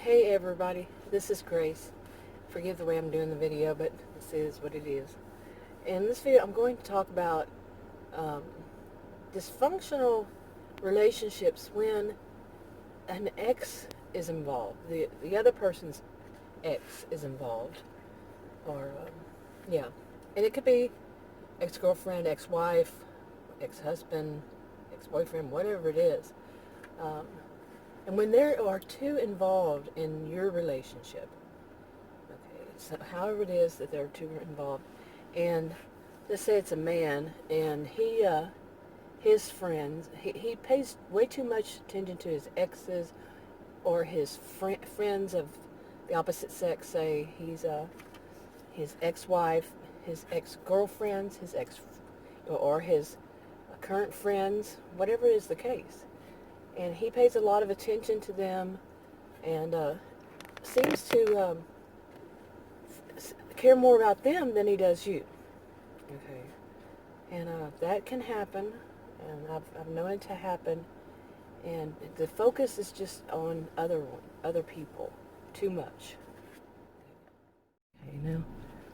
Hey everybody, this is Grace. Forgive the way I'm doing the video, but this is what it is. In this video, I'm going to talk about um, dysfunctional relationships when an ex is involved. The other person's ex is involved. Or, yeah. And it could be ex-girlfriend, ex-wife, ex-husband, ex-boyfriend, whatever it is. Um, and when there are two involved in your relationship, okay, so however it is that there are two involved, and let's say it's a man, and his friends, he pays way too much attention to his exes or his friends of the opposite sex. Say his ex-wife, his ex-girlfriends, or his current friends, whatever is the case. And he pays a lot of attention to them and seems to care more about them than he does you. Okay. And that can happen, and I've known it to happen. And the focus is just on other people, too much. Okay,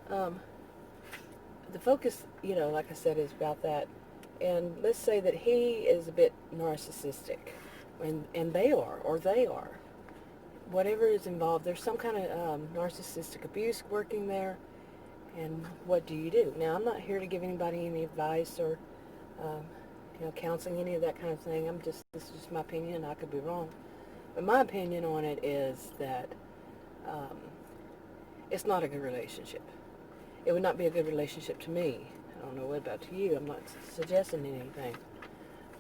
now, the focus, like I said, is about that. And let's say that he is a bit narcissistic, and they are. Whatever is involved, there's some kind of narcissistic abuse working there, and what do you do? Now, I'm not here to give anybody any advice or, counseling, any of that kind of thing. This is just my opinion. I could be wrong. But my opinion on it is that it's not a good relationship. It would not be a good relationship to me. I don't know what about to you. I'm not suggesting anything.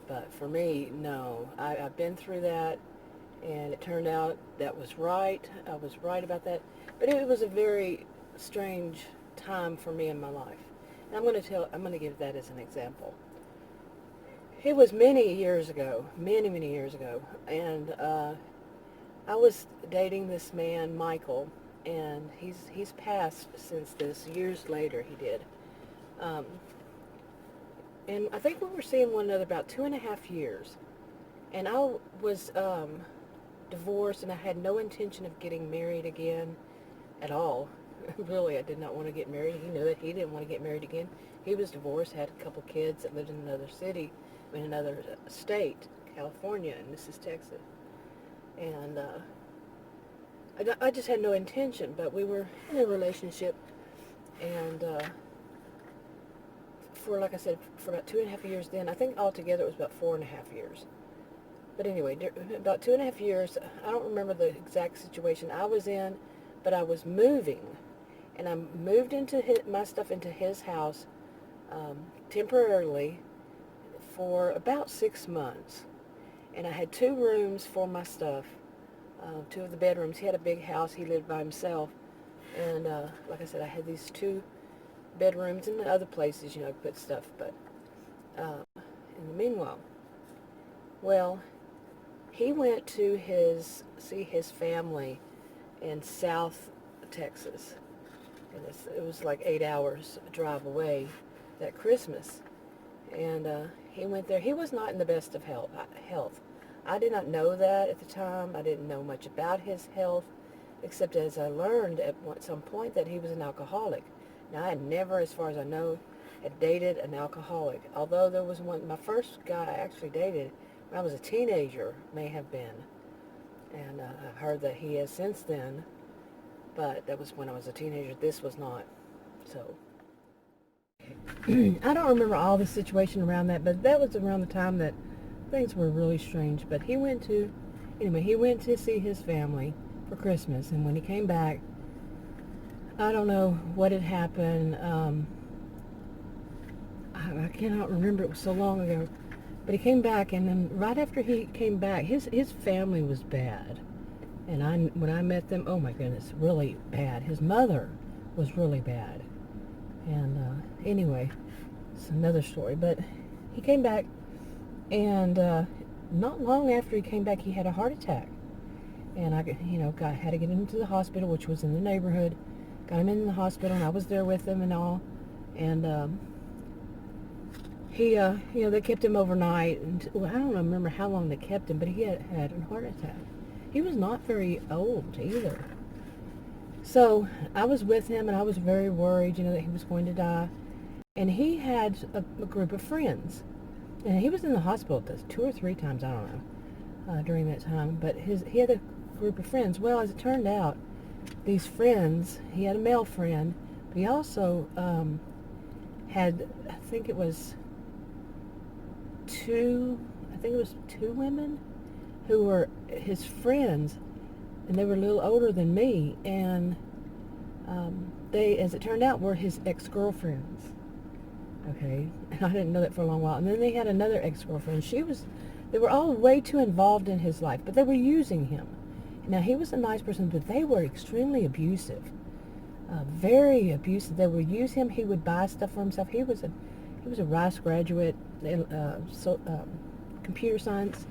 But for me, no. I've been through that, and it turned out that was right. I was right about that. But it was a very strange time for me in my life. And I'm going to give that as an example. It was many years ago, many years ago, and I was dating this man, Michael, and he's passed since this. Years later, he did. And I think we were seeing one another about 2.5 years. And I was divorced, and I had no intention of getting married again at all. Really, I did not want to get married. He knew it. He didn't want to get married again. He was divorced, had a couple kids that lived in another city, in another state, California, and this is Texas. And I just had no intention, but we were in a relationship, and like I said, for about 2.5 years then. I think altogether it was about 4.5 years. But anyway, about 2.5 years, I don't remember the exact situation I was in, but I was moving. And I moved my stuff into his house temporarily for about 6 months. And I had 2 rooms for my stuff, 2 of the bedrooms. He had a big house. He lived by himself. And like I said, I had these 2 bedrooms and other places, put stuff. But in the meanwhile, well, he went to see his family in South Texas. And it was like 8 hours drive away that Christmas. And he went there. He was not in the best of health. I did not know that at the time. I didn't know much about his health, except as I learned at some point that he was an alcoholic. Now, I had never, as far as I know, had dated an alcoholic. Although there was my first guy I actually dated when I was a teenager, may have been. And I've heard that he has since then, but that was when I was a teenager. This was not. So, I don't remember all the situation around that, but that was around the time that things were really strange. But he went to see his family for Christmas, and when he came back, I don't know what had happened. I cannot remember. It was so long ago. But he came back, and then right after he came back, his family was bad. And when I met them, oh my goodness, really bad. His mother was really bad. And anyway, it's another story. But he came back, and not long after he came back, he had a heart attack. And I, had to get him to the hospital, which was in the neighborhood. Got him in the hospital, and I was there with him and all. And they kept him overnight. And, I don't remember how long they kept him, but he had a heart attack. he was not very old either. So I was with him, and I was very worried, that he was going to die. And he had a group of friends. And he was in the hospital 2 or 3 times, I don't know, during that time. But he had a group of friends. Well, as it turned out, these friends, he had a male friend, but he also had, I think it was two women who were his friends, and they were a little older than me, and they, as it turned out, were his ex-girlfriends. Okay, and I didn't know that for a long while. And then they had another ex-girlfriend. They were all way too involved in his life, but they were using him. Now, he was a nice person, but they were extremely abusive, very abusive. They would use him. He would buy stuff for himself. He was a Rice graduate, computer science,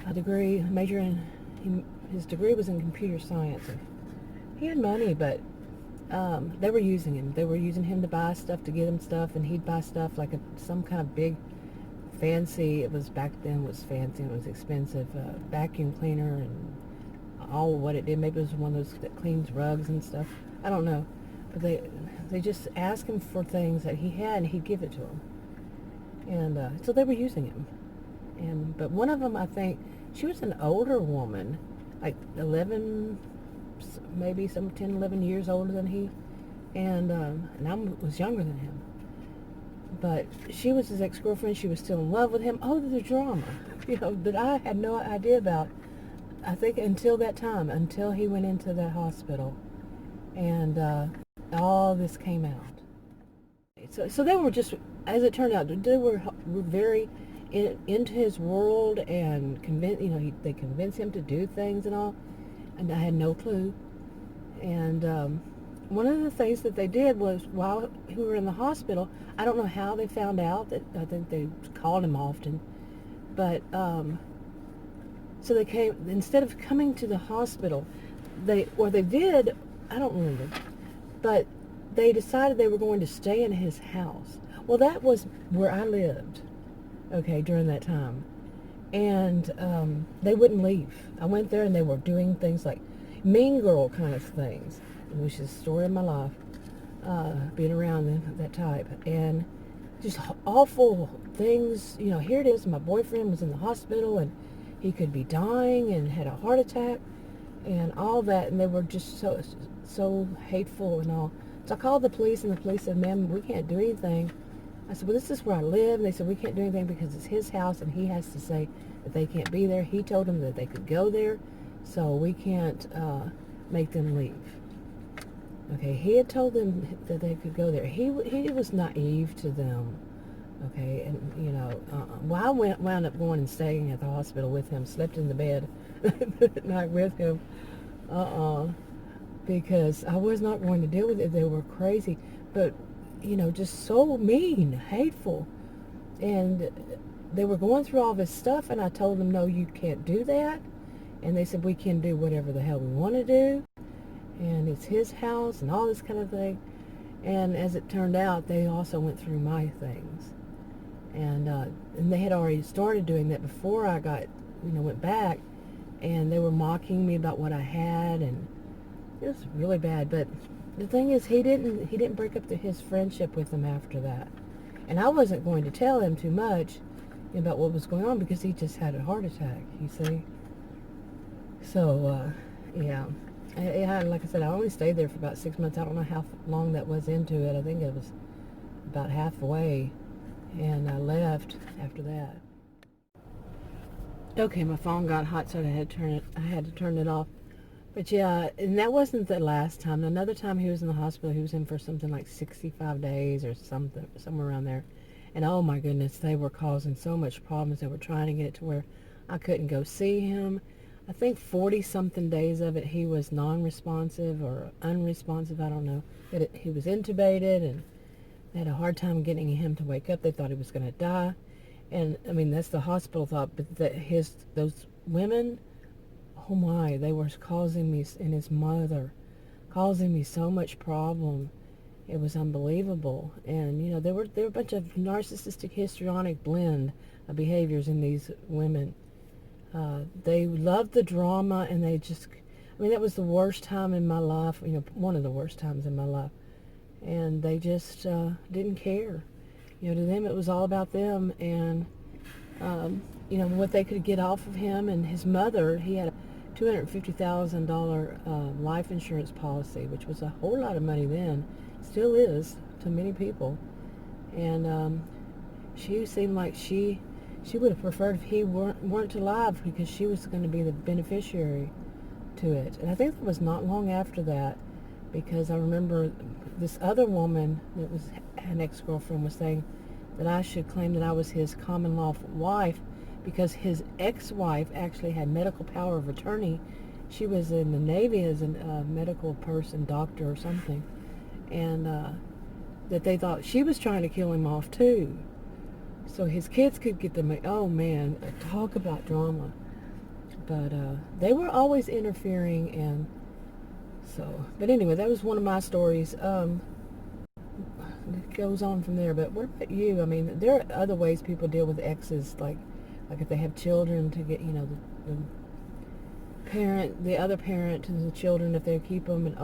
a degree, major in, his degree was in computer science. And he had money, but they were using him. They were using him to buy stuff, to get him stuff, and he'd buy stuff like some kind of big, fancy, back then was fancy, it was expensive, vacuum cleaner and all what it did. Maybe it was one of those that cleans rugs and stuff. I don't know. But they just asked him for things that he had, and he'd give it to them. And so they were using him. But one of them, I think, she was an older woman, like 11, maybe some 10, 11 years older than he, and I was younger than him. But she was his ex-girlfriend. She was still in love with him. Oh, the drama, that I had no idea about, I think, until that time, until he went into that hospital, and all this came out. So they were just, as it turned out, they were very into his world, and they convinced him to do things and all, and I had no clue. And one of the things that they did was, while we were in the hospital, I don't know how they found out. That I think they called him often, but so they came, instead of coming to the hospital, they did, I don't remember, but they decided they were going to stay in his house. Well, that was where I lived, okay, during that time. And they wouldn't leave. I went there, and they were doing things like mean girl kind of things, which is the story of my life, being around that type. And just awful things. Here it is, my boyfriend was in the hospital, and he could be dying, and had a heart attack, and all that. And they were just so hateful and all. So I called the police, and the police said, "Ma'am, we can't do anything." I said, "Well, this is where I live." And they said, "We can't do anything because it's his house, and he has to say that they can't be there. He told them that they could go there, so we can't make them leave." Okay, he had told them that they could go there. He was naive to them. Okay, and well, I wound up going and staying at the hospital with him, slept in the bed that night with him, because I was not going to deal with it. They were crazy, but just so mean, hateful, and they were going through all this stuff, and I told them, "No, you can't do that." And they said, "We can do whatever the hell we want to do, and it's his house," and all this kind of thing. And as it turned out, they also went through my things, and they had already started doing that before I went back, and they were mocking me about what I had, and it was really bad. But the thing is, he didn't break up his friendship with them after that, and I wasn't going to tell him too much about what was going on, because he just had a heart attack, you see. So yeah, like I said, I only stayed there for about 6 months. I don't know how long that was into it. I think it was about halfway, and I left after that. Okay, my phone got hot, so I had to turn it off. But yeah, and that wasn't the last time. Another time he was in the hospital, he was in for something like 65 days or something, somewhere around there. And oh my goodness, they were causing so much problems. They were trying to get it to where I couldn't go see him. I think 40-something days of it, he was non-responsive or unresponsive, I don't know. He was intubated, and they had a hard time getting him to wake up. They thought he was going to die. And, I mean, that's the hospital thought, but those women, oh my, they were causing me, and his mother, causing me so much problem. It was unbelievable. And, there were a bunch of narcissistic, histrionic blend of behaviors in these women. They loved the drama, and they just, I mean, that was the worst time in my life, one of the worst times in my life. And they just didn't care. To them it was all about them and, what they could get off of him. And his mother, he had a $250,000 life insurance policy, which was a whole lot of money then, still is to many people. And she seemed like she would have preferred if he weren't alive, because she was going to be the beneficiary to it. And I think it was not long after that, because I remember this other woman that was an ex-girlfriend was saying that I should claim that I was his common law wife, because his ex-wife actually had medical power of attorney. She was in the Navy as a medical person, doctor or something, and that they thought she was trying to kill him off too, so his kids could get the oh man, talk about drama. But they were always interfering, and so, but anyway, that was one of my stories. It goes on from there. But what about you? I mean, there are other ways people deal with exes, like if they have children, to get, the other parent to the children, if they keep them, and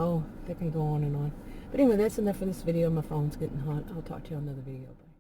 they can go on and on. But anyway, that's enough for this video. My phone's getting hot. I'll talk to you on another video. Bye.